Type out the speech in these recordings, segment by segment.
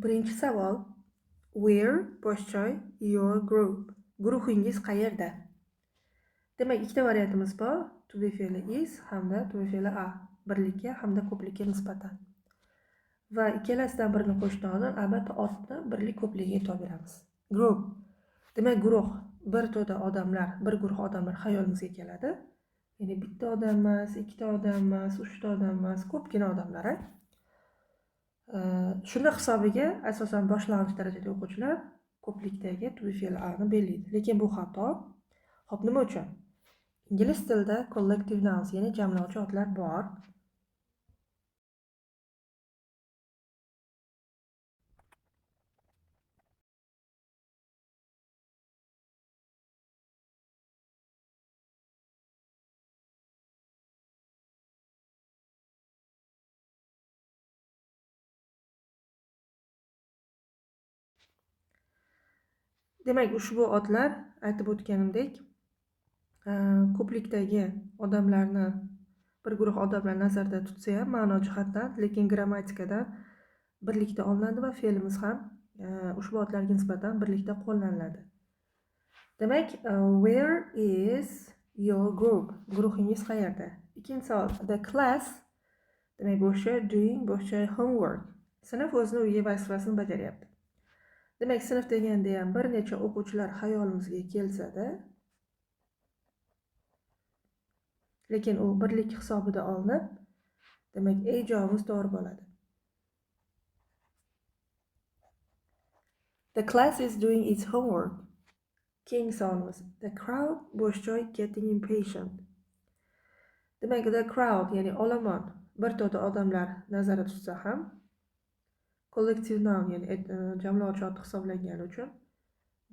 Birinchi savol. Where boshchoy your group? Guruhingiz qayerda? Demak, ikkita variantimiz bor. To be fe'li is hamda to be fe'li are. Birlikka hamda ko'plikka nisbatan. Va ikkalasidan birini qo'shishdan oldin albatta otni birlik ko'pligiga e'tibor beramiz. Group. Demak, guruh bir to'da odamlar, bir guruh odamlar xayolimizga keladi. Ya'ni bitta odam emas, ikkita odam emas, uchta odam emas, ko'pgina odamlar. Shunda hisobiga asosan boshlang'ich darajadagi o'quvchilar ko'plikdagi to be fe'li arni belgilaydi. Lekin bu xato. Xo'p, nima uchun? Ingliz tilida collective nouns, ya'ni jamlovchi otlar bor. Demak, ushbu otlar aytib o'tganimdek, ko'plikdagi odamlarni bir guruh odamlar nazarda tutsa ham ma'no jihatdan, lekin grammatikadan birlikda olinadi va fe'limiz ham ushbu otlarga nisbatan birlikda qo'llaniladi. Demak, where is your group? Guruhingiz qayerda? Ikkinchi savol. The class, demak boshqa doing, boshqa homework. Sinf o'zini uyi vazifasini bajaryapti. Demak, sinf deganda ham bir necha o'quvchilar xayolimizga kelsa-da, lekin u birlik hisobida olinib, demak, javobimiz to'g'ri bo'ladi. The class is doing its homework. Keyingi savolimiz. The crowd boshjoy getting impatient. Demak, the crowd, ya'ni olomon, bir to'da odamlar nazarda tutsa ham, collective noun, ya'ni jamlovchi ot hisoblangani uchun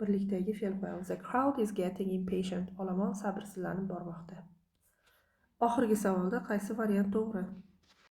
birlikdagi fe'l qo'yamiz. The crowd is getting impatient. Olomon sabrsizlanib bormoqda. Oxirgi savolda qaysi variant to'g'ri?